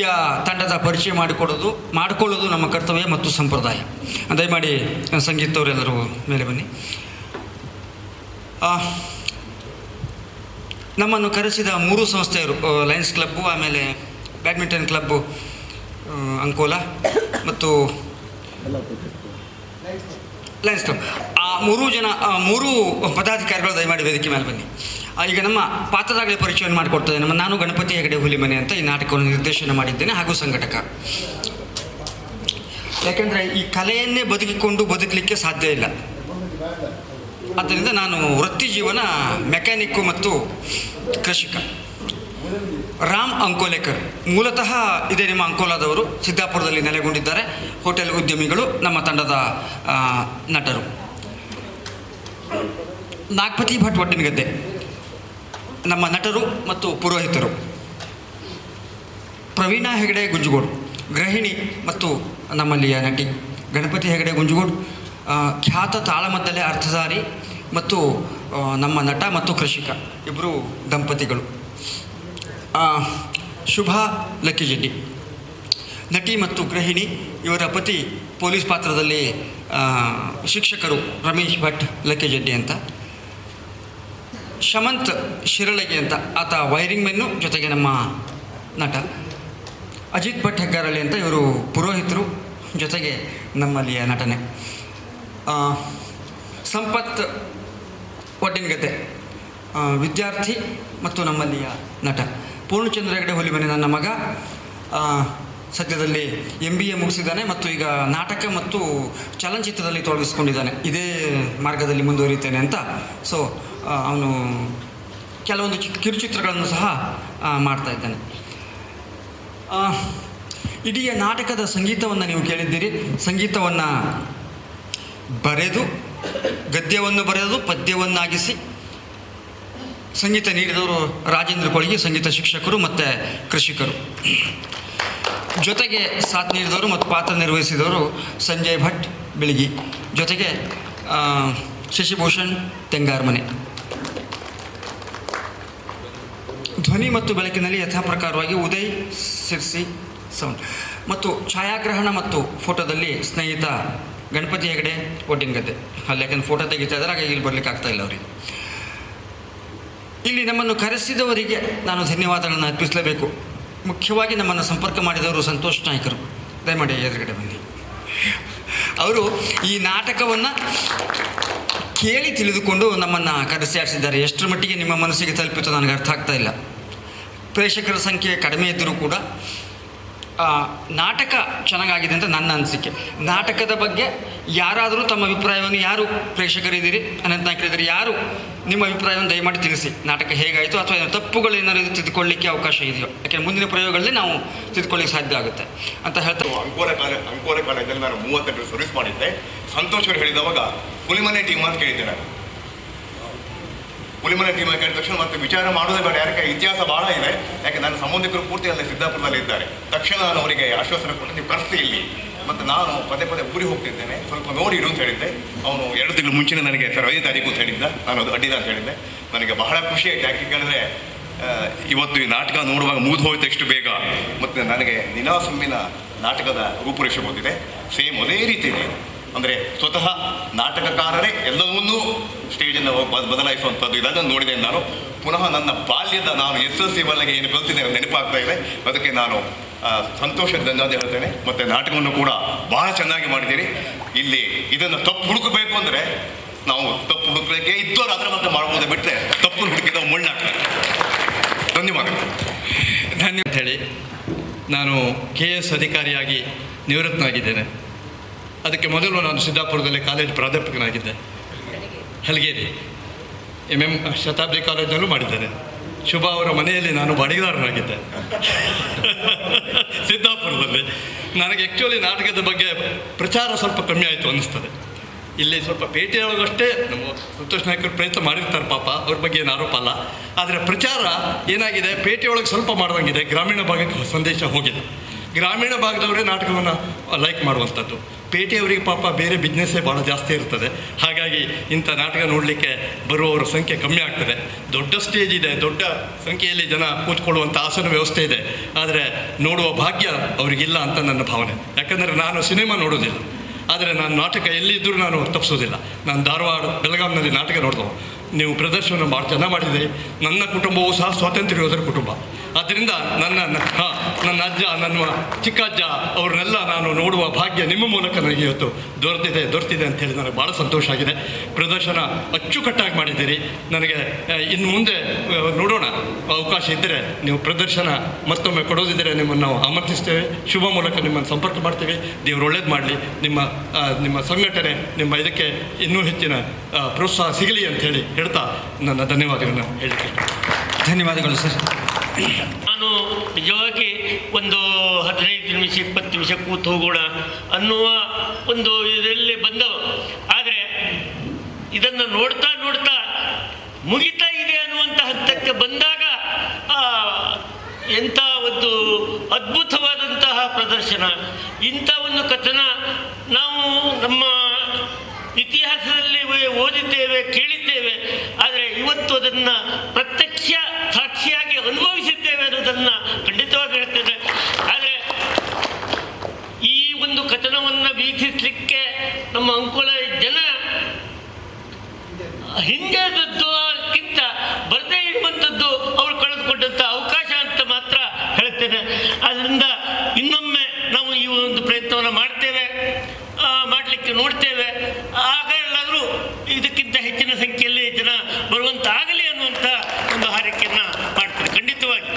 ತಂಡದ ಪರಿಚಯ ಮಾಡಿಕೊಳ್ಳೋದು ನಮ್ಮ ಕರ್ತವ್ಯ ಮತ್ತು ಸಂಪ್ರದಾಯ. ದಯಮಾಡಿ ಸಂಗೀತ ಅವರೆಲ್ಲರೂ ಮೇಲೆ ಬನ್ನಿ. ನಮ್ಮನ್ನು ಕರೆಸಿದ 3 ಸಂಸ್ಥೆಯರು, ಲಯನ್ಸ್ ಕ್ಲಬ್ಬು, ಆಮೇಲೆ ಬ್ಯಾಡ್ಮಿಂಟನ್ ಕ್ಲಬ್ಬು ಅಂಕೋಲಾ ಮತ್ತು ಲಯನ್ಸ್ ಕ್ಲಬ್, ಆ 3 ಪದಾಧಿಕಾರಿಗಳು ದಯಮಾಡಿ ವೇದಿಕೆ ಮೇಲೆ ಬನ್ನಿ. ಈಗ ನಮ್ಮ ಪಾತ್ರದಾಗಲೇ ಪರಿಚಯವನ್ನು ಮಾಡಿಕೊಡ್ತದೆ. ನಾನು ಗಣಪತಿ ಹೆಗಡೆ ಹುಲಿಮನೆ ಅಂತ ಈ ನಾಟಕವನ್ನು ನಿರ್ದೇಶನ ಮಾಡಿದ್ದೇನೆ ಹಾಗೂ ಸಂಘಟಕ. ಯಾಕೆಂದರೆ ಈ ಕಲೆಯನ್ನೇ ಬದುಕಲಿಕ್ಕೆ ಸಾಧ್ಯ ಇಲ್ಲ. ಆದ್ದರಿಂದ ನಾನು ವೃತ್ತಿ ಜೀವನ ಮೆಕ್ಯಾನಿಕ್ಕು ಮತ್ತು ಕೃಷಿಕ. ರಾಮ್ ಅಂಕೋಲೇಕರ್. ಮೂಲತಃ ಇದೇ ನಿಮ್ಮ ಅಂಕೋಲಾದವರು, ಸಿದ್ದಾಪುರದಲ್ಲಿ ನೆಲೆಗೊಂಡಿದ್ದಾರೆ. ಹೋಟೆಲ್ ಉದ್ಯಮಿಗಳು, ನಮ್ಮ ತಂಡದ ನಟರು. ನಾಗಪತಿ ಭಟ್ ಒಡ್ಡಿನಗದ್ದೆ ನಮ್ಮ ನಟರು ಮತ್ತು ಪುರೋಹಿತರು. ಪ್ರವೀಣಾ ಹೆಗಡೆ ಗುಂಜುಗೋಡು ಗೃಹಿಣಿ ಮತ್ತು ನಮ್ಮಲ್ಲಿಯ ನಟಿ. ಗಣಪತಿ ಹೆಗಡೆ ಗುಂಜುಗೋಡು ಖ್ಯಾತ ತಾಳಮದ್ದಲೆ ಅರ್ಥಧಾರಿ ಮತ್ತು ನಮ್ಮ ನಟ ಮತ್ತು ಕೃಷಿಕ, ಇಬ್ಬರು ದಂಪತಿಗಳು. ಶುಭಾ ಲಕ್ಕಿಜೆಡ್ಡಿ ನಟಿ ಮತ್ತು ಗೃಹಿಣಿ. ಇವರ ಪತಿ ಪೊಲೀಸ್ ಪಾತ್ರದಲ್ಲಿ ಶಿಕ್ಷಕರು, ರಮೇಶ್ ಭಟ್ ಲಕ್ಕಿಜೆಡ್ಡಿ ಅಂತ. ಶಮಂತ್ ಶಿರಳಗಿ ಅಂತ, ಆತ ವೈರಿಂಗ್ ಮೆನ್ನು, ಜೊತೆಗೆ ನಮ್ಮ ನಟ. ಅಜಿತ್ ಭಟ್ ಹೆಗ್ಗಾರಳ್ಳಿ ಅಂತ, ಇವರು ಪುರೋಹಿತರು, ಜೊತೆಗೆ ನಮ್ಮಲ್ಲಿಯ ನಟನೆ. ಸಂಪತ್ ಒಡ್ಡಿನಗದ್ದೆ ವಿದ್ಯಾರ್ಥಿ ಮತ್ತು ನಮ್ಮಲ್ಲಿಯ ನಟ. ಪೂರ್ಣಚಂದ್ರ ಹೆಗಡೆ ಹುಲಿಮನೆ ನನ್ನ ಮಗ. ಸದ್ಯದಲ್ಲಿ MBA ಮುಗಿಸಿದ್ದಾನೆ ಮತ್ತು ಈಗ ನಾಟಕ ಮತ್ತು ಚಲನಚಿತ್ರದಲ್ಲಿ ತೊಡಗಿಸ್ಕೊಂಡಿದ್ದಾನೆ. ಇದೇ ಮಾರ್ಗದಲ್ಲಿ ಮುಂದುವರಿತೇನೆ ಅಂತ. ಸೊ ಅವನು ಕೆಲವೊಂದು ಕಿರುಚಿತ್ರಗಳನ್ನು ಸಹ ಮಾಡ್ತಾ ಇದ್ದಾನೆ. ಇಡೀ ನಾಟಕದ ಸಂಗೀತವನ್ನು ನೀವು ಕೇಳಿದ್ದೀರಿ. ಸಂಗೀತವನ್ನು ಬರೆದು, ಗದ್ಯವನ್ನು ಬರೆದು ಪದ್ಯವನ್ನಾಗಿಸಿ ಸಂಗೀತ ನೀಡಿದವರು ರಾಜೇಂದ್ರ ಕೊಳಗಿ, ಸಂಗೀತ ಶಿಕ್ಷಕರು ಮತ್ತು ಕೃಷಿಕರು. ಜೊತೆಗೆ ಸಾಥ್ ನೀಡಿದವರು ಮತ್ತು ಪಾತ್ರ ನಿರ್ವಹಿಸಿದವರು ಸಂಜಯ್ ಭಟ್ ಬೆಳಗಿ, ಜೊತೆಗೆ ಶಶಿಭೂಷಣ್ ತೆಂಗಾರ್ಮನೆ. ಧ್ವನಿ ಮತ್ತು ಬೆಳಕಿನಲ್ಲಿ ಯಥಾಪ್ರಕಾರವಾಗಿ ಉದಯ್ ಸಿರ್ಸಿ ಸೌಂಡ್ ಮತ್ತು ಛಾಯಾಗ್ರಹಣ ಮತ್ತು ಫೋಟೋದಲ್ಲಿ ಸ್ನೇಹಿತ ಗಣಪತಿ ಹೆಗಡೆ ಒಡ್ಡಿನಗದ್ದೆ. ಅಲ್ಲಿ ಯಾಕಂದ್ರೆ ಫೋಟೋ ತೆಗಿತಾ ಇದ್ದಾರೆ, ಹಾಗಾಗಿ ಇಲ್ಲಿ ಬರಲಿಕ್ಕೆ ಆಗ್ತಾ ಇಲ್ಲ ಅವರಿಗೆ. ಇಲ್ಲಿ ನಮ್ಮನ್ನು ಕರೆಸಿದವರಿಗೆ ನಾನು ಧನ್ಯವಾದಗಳನ್ನು ಅರ್ಪಿಸಲೇಬೇಕು. ಮುಖ್ಯವಾಗಿ ನಮ್ಮನ್ನು ಸಂಪರ್ಕ ಮಾಡಿದವರು ಸಂತೋಷ್ ನಾಯ್ಕರು. ದಯಮಾಡಿ ಎದುರುಗಡೆ ಬನ್ನಿ. ಅವರು ಈ ನಾಟಕವನ್ನು ಕೇಳಿ ತಿಳಿದುಕೊಂಡು ನಮ್ಮನ್ನು ಕರೆಸಿ ಆಡಿಸಿದ್ದಾರೆ. ಎಷ್ಟರ ಮಟ್ಟಿಗೆ ನಿಮ್ಮ ಮನಸ್ಸಿಗೆ ತಲುಪಿತು ನನಗೆ ಅರ್ಥ ಆಗ್ತಾ ಇಲ್ಲ. ಪ್ರೇಕ್ಷಕರ ಸಂಖ್ಯೆ ಕಡಿಮೆ ಇದ್ದರೂ ಕೂಡ ನಾಟಕ ಚೆನ್ನಾಗಾಗಿದೆ ಅಂತ ನನ್ನ ಅನಿಸಿಕೆ. ನಾಟಕದ ಬಗ್ಗೆ ಯಾರಾದರೂ ತಮ್ಮ ಅಭಿಪ್ರಾಯವನ್ನು, ಯಾರು ಪ್ರೇಕ್ಷಕರಿದ್ದೀರಿ, ಅನಂತ ನಾಯಕರಿದ್ದೀರಿ, ಯಾರು ನಿಮ್ಮ ಅಭಿಪ್ರಾಯವನ್ನು ದಯಮಾಡಿ ತಿಳಿಸಿ. ನಾಟಕ ಹೇಗಾಯಿತು ಅಥವಾ ತಪ್ಪುಗಳು ಏನಾದರೂ ತಿದ್ದುಕೊಳ್ಳಿಕ್ಕೆ ಅವಕಾಶ ಇದೆಯೋ, ಯಾಕೆಂದರೆ ಮುಂದಿನ ಪ್ರಯೋಗಗಳಲ್ಲಿ ನಾವು ತಿದ್ದುಕೊಳ್ಳಿಕ್ಕೆ ಸಾಧ್ಯ ಆಗುತ್ತೆ ಅಂತ ಹೇಳ್ತಾರೆ. ಅಂಕೋಲೆ ಕಾಲೇಜಲ್ಲಿ ನಾನು 38 ಸರ್ವಿಸ್ ಮಾಡಿದ್ದೆ. ಸಂತೋಷ್ ಅವರು ಹೇಳಿದವಾಗ ಹುಲಿಮನೆ ಟೀಮ್ ಅಂತ ಕೇಳಿದ್ದೆ. ನಾನು ಹುಲಿಮನೆ ಟೀಮ್ ಕೇಳಿದ ತಕ್ಷಣ ಮತ್ತೆ ವಿಚಾರ ಮಾಡೋದೇ ಬೇಡ, ಯಾಕೆ ಇತಿಹಾಸ ಭಾಳ ಇದೆ, ಯಾಕೆ ನನ್ನ ಸಂಬಂಧಿಕರು ಪೂರ್ತಿ ಅಲ್ಲೇ ಸಿದ್ದಾಪುರದಲ್ಲಿ ಇದ್ದಾರೆ. ತಕ್ಷಣ ನಾನು ಅವರಿಗೆ ಆಶ್ವಾಸನೆ ಕೊಟ್ಟು ನೀವು ಕರೆಸಿ ಇಲ್ಲಿ, ಮತ್ತು ನಾನು ಪದೇ ಪದೇ ಊರಿಗೆ ಹೋಗ್ತಿದ್ದೇನೆ, ಸ್ವಲ್ಪ ನೋಡಿ ಇಡು ಅಂತ ಹೇಳಿದ್ದೆ. ಅವನು 2 ತಿಂಗಳು ಮುಂಚೆನೇ ನನಗೆ ಸರ್ 5ನೇ ತಾರೀಕು ಅಂತ ಹೇಳಿದ್ದ. ನಾನು ಅದು ಅಡ್ಡಿಲ್ಲ ಅಂತ ಹೇಳಿದ್ದೆ. ನನಗೆ ಬಹಳ ಖುಷಿ ಆಯಿತು. ಯಾಕೆ ಕೇಳಿದ್ರೆ ಇವತ್ತು ಈ ನಾಟಕ ನೋಡುವಾಗ ಮುಗಿದು ಹೋಯ್ತು ಎಷ್ಟು ಬೇಗ. ಮತ್ತು ನನಗೆ ನಿನಾಸುಮ್ಮಿನ ನಾಟಕದ ರೂಪುರೇಷೆ ಬಂದಿದೆ. ಸೇಮ್ ಅದೇ ರೀತಿ ಇದೆ. ಅಂದರೆ ಸ್ವತಃ ನಾಟಕಕಾರರೇ ಎಲ್ಲವನ್ನೂ ಸ್ಟೇಜನ್ನು ಬದಲಾಯಿಸುವಂಥದ್ದು ಇದನ್ನು ನೋಡಿದೆ ನಾನು. ಪುನಃ ನನ್ನ ಬಾಲ್ಯದ ನಾನು SSLC ವರೆಗೆ ಏನು ಕಲಿತಿದ್ದೇನೆ ನೆನಪಾಗ್ತಾ ಇದೆ. ಅದಕ್ಕೆ ನಾನು ಸಂತೋಷದ ಧನ್ಯವಾದ ಹೇಳ್ತೇನೆ. ಮತ್ತು ನಾಟಕವನ್ನು ಕೂಡ ಬಹಳ ಚೆನ್ನಾಗಿ ಮಾಡಿದ್ದೀರಿ. ಇಲ್ಲಿ ಇದನ್ನು ತಪ್ಪು ಹುಡುಕಬೇಕು ಅಂದರೆ ನಾವು ತಪ್ಪು ಹುಡುಕಲಿಕ್ಕೆ ಇದ್ದವರು ಅದರ ಮಾತ್ರ ಮಾಡ್ಬೋದು, ಬಿಟ್ಟರೆ ತಪ್ಪು ಹುಡುಕಿದ ಮುಳ್ಳಾಗ್ತದೆ. ಧನ್ಯವಾದಗಳು. ಧನ್ಯವಾದ ಹೇಳಿ ನಾನು KS ಅಧಿಕಾರಿಯಾಗಿ ನಿವೃತ್ತನಾಗಿದ್ದೇನೆ. ಅದಕ್ಕೆ ಮೊದಲು ನಾನು ಸಿದ್ದಾಪುರದಲ್ಲಿ ಕಾಲೇಜ್ ಪ್ರಾಧ್ಯಾಪಕನಾಗಿದ್ದೆ. ಹಲಗೇರಿ MM ಶತಾಬ್ದಿ ಕಾಲೇಜಿನಲ್ಲೂ ಮಾಡಿದ್ದೇನೆ. ಶುಭ ಅವರ ಮನೆಯಲ್ಲಿ ನಾನು ಬಾಡಿಗೆದಾರನಾಗಿದ್ದೆ ಸಿದ್ದಾಪುರದಲ್ಲಿ. ನನಗೆ ಆ್ಯಕ್ಚುಲಿ ನಾಟಕದ ಬಗ್ಗೆ ಪ್ರಚಾರ ಸ್ವಲ್ಪ ಕಮ್ಮಿ ಆಯಿತು ಅನ್ನಿಸ್ತದೆ. ಇಲ್ಲಿ ಸ್ವಲ್ಪ ಪೇಟೆಯೊಳಗಷ್ಟೇ ನಮ್ಮ ಸಂತೋಷ್ ನಾಯ್ಕರು ಪ್ರಯತ್ನ ಮಾಡಿರ್ತಾರೆ, ಪಾಪ ಅವ್ರ ಬಗ್ಗೆ ಏನು ಆರೋಪ ಅಲ್ಲ. ಆದರೆ ಪ್ರಚಾರ ಏನಾಗಿದೆ, ಪೇಟೆಯೊಳಗೆ ಸ್ವಲ್ಪ ಮಾಡ್ದಂಗಿದೆ, ಗ್ರಾಮೀಣ ಭಾಗಕ್ಕೆ ಸಂದೇಶ ಹೋಗಿದೆ. ಗ್ರಾಮೀಣ ಭಾಗದವರೇ ನಾಟಕವನ್ನು ಲೈಕ್ ಮಾಡುವಂಥದ್ದು. ಪೇಟೆಯವರಿಗೆ ಪಾಪ ಬೇರೆ ಬಿಸ್ನೆಸ್ಸೇ ಭಾಳ ಜಾಸ್ತಿ ಇರ್ತದೆ. ಹಾಗಾಗಿ ಇಂಥ ನಾಟಕ ನೋಡಲಿಕ್ಕೆ ಬರುವವರ ಸಂಖ್ಯೆ ಕಮ್ಮಿ ಆಗ್ತದೆ. ದೊಡ್ಡ ಸ್ಟೇಜ್ ಇದೆ, ದೊಡ್ಡ ಸಂಖ್ಯೆಯಲ್ಲಿ ಜನ ಕೂತ್ಕೊಳ್ಳುವಂಥ ಆಸನ ವ್ಯವಸ್ಥೆ ಇದೆ, ಆದರೆ ನೋಡುವ ಭಾಗ್ಯ ಅವರಿಗಿಲ್ಲ ಅಂತ ನನ್ನ ಭಾವನೆ. ಯಾಕಂದರೆ ನಾನು ಸಿನಿಮಾ ನೋಡೋದಿಲ್ಲ, ಆದರೆ ನಾನು ನಾಟಕ ಎಲ್ಲಿದ್ದರೂ ನಾನು ತಪ್ಪಿಸೋದಿಲ್ಲ. ನಾನು ಧಾರವಾಡ, ಬೆಳಗಾವಿನಲ್ಲಿ ನಾಟಕ ನೋಡಿದವು. ನೀವು ಪ್ರದರ್ಶನ ಭಾಳ ಚೆನ್ನಾಗಿ ಮಾಡಿದ್ದೀರಿ. ನನ್ನ ಕುಟುಂಬವೂ ಸಹ ಸ್ವಾತಂತ್ರ್ಯ ಯೋಧರ ಕುಟುಂಬ. ಆದ್ದರಿಂದ ನನ್ನ ಅಜ್ಜ, ನನ್ನ ಚಿಕ್ಕಜ್ಜ ಅವ್ರನ್ನೆಲ್ಲ ನಾನು ನೋಡುವ ಭಾಗ್ಯ ನಿಮ್ಮ ಮೂಲಕ ನನಗೆ ಇವತ್ತು ದೊರೆತಿದೆ ಅಂತ ಹೇಳಿ ನನಗೆ ಭಾಳ ಸಂತೋಷ ಆಗಿದೆ. ಪ್ರದರ್ಶನ ಅಚ್ಚುಕಟ್ಟಾಗಿ ಮಾಡಿದ್ದೀರಿ. ನನಗೆ ಇನ್ನು ಮುಂದೆ ನೋಡೋಣ, ಅವಕಾಶ ಇದ್ದರೆ ನೀವು ಪ್ರದರ್ಶನ ಮತ್ತೊಮ್ಮೆ ಕೊಡೋದಿದ್ದರೆ ನಿಮ್ಮನ್ನು ನಾವು ಆಮಂತ್ರಿಸ್ತೇವೆ. ಶುಭ ಮೂಲಕ ನಿಮ್ಮನ್ನು ಸಂಪರ್ಕ ಮಾಡ್ತೀವಿ. ದೇವರು ಒಳ್ಳೇದು ಮಾಡಲಿ. ನಿಮ್ಮ ಸಂಘಟನೆ, ನಿಮ್ಮ ಇದಕ್ಕೆ ಇನ್ನೂ ಹೆಚ್ಚಿನ ಪ್ರೋತ್ಸಾಹ ಸಿಗಲಿ ಅಂತ ಹೇಳಿ ಹೇಳ್ತಾ ನನ್ನ ಧನ್ಯವಾದಗಳನ್ನು ಹೇಳಿಕೆ. ಧನ್ಯವಾದಗಳು ಸರ್. ನಾನು ನಿಜವಾಗಿ ಒಂದು 15 ನಿಮಿಷ 20 ನಿಮಿಷ ಕೂತು ಹೋಗೋಣ ಅನ್ನುವ ಒಂದು ಇದರಲ್ಲಿ ಬಂದವ. ಆದರೆ ಇದನ್ನು ನೋಡ್ತಾ ನೋಡ್ತಾ ಮುಗಿತಾ ಇದೆ ಅನ್ನುವಂಥ ಹಂತಕ್ಕೆ ಬಂದಾಗ ಎಂಥ ಒಂದು ಅದ್ಭುತವಾದಂತಹ ಪ್ರದರ್ಶನ, ಇಂಥ ಒಂದು ಕಥನ ನಾವು ನಮ್ಮ ಇತಿಹಾಸದಲ್ಲಿ ಓದಿದ್ದೇವೆ, ಕೇಳಿದ್ದೇವೆ. ಆದರೆ ಇವತ್ತು ಅದನ್ನು ಪ್ರತ್ಯಕ್ಷ ಸಾಕ್ಷಿಯಾಗಿ ಅನುಭವಿಸಿದ್ದೇವೆ ಅನ್ನೋದನ್ನು ಖಂಡಿತವಾಗಿ ಹೇಳ್ತೇನೆ. ಆದರೆ ಈ ಒಂದು ಕಥನವನ್ನು ವೀಕ್ಷಿಸಲಿಕ್ಕೆ ನಮ್ಮ ಅಂಕೋಲ ಜನ ಹಿಂದೆದಕ್ಕಿಂತ ಬರದೇ ಇರುವಂಥದ್ದು ಅವರು ಕಳೆದುಕೊಂಡಂಥ ಅವಕಾಶ ಅಂತ ಮಾತ್ರ ಹೇಳ್ತೇನೆ. ಆದ್ದರಿಂದ ಇನ್ನೊಮ್ಮೆ ನಾವು ಈ ಒಂದು ಪ್ರಯತ್ನವನ್ನು ಮಾಡ್ತೇವೆ, ಮಾಡಲಿಕ್ಕೆ ನೋಡ್ತೇವೆ. ಆಗ ಎಲ್ಲಾದರೂ ಇದಕ್ಕಿಂತ ಹೆಚ್ಚಿನ ಸಂಖ್ಯೆಯಲ್ಲಿ ಜನ ಬರುವಂತಾಗಲಿ ಅನ್ನುವಂಥ ಒಂದು ಹಾರೈಕೆಯನ್ನು ಮಾಡ್ತಾರೆ. ಖಂಡಿತವಾಗಿ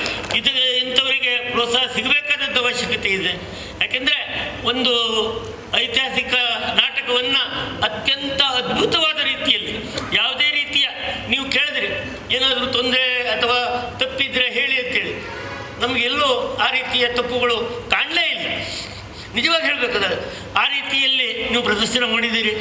ಇಂಥವರಿಗೆ ಪ್ರೋತ್ಸಾಹ ಸಿಗಬೇಕಾದದ್ದು ಅವಶ್ಯಕತೆ ಇದೆ. ಯಾಕೆಂದರೆ ಒಂದು ಐತಿಹಾಸಿಕ ನಾಟಕವನ್ನು ಅತ್ಯಂತ ಅದ್ಭುತವಾದ ರೀತಿಯಲ್ಲಿ, ಯಾವುದೇ ರೀತಿಯ ನೀವು ಕೇಳಿದ್ರಿ ಏನಾದರೂ ತೊಂದರೆ ಅಥವಾ ತಪ್ಪಿದ್ರೆ ಹೇಳಿ ಅಂತೇಳಿ, ನಮಗೆಲ್ಲೂ ಆ ರೀತಿಯ ತಪ್ಪುಗಳು ಕಾಣಲೇ ಇಲ್ಲ. ನಿಜವಾಗಿ ಹೇಳಬೇಕಾದ್ರೆ ಆ ರೀತಿಯಲ್ಲಿ ನೀವು ಪ್ರದರ್ಶನ ಮಾಡಿದ್ದೀರಿ.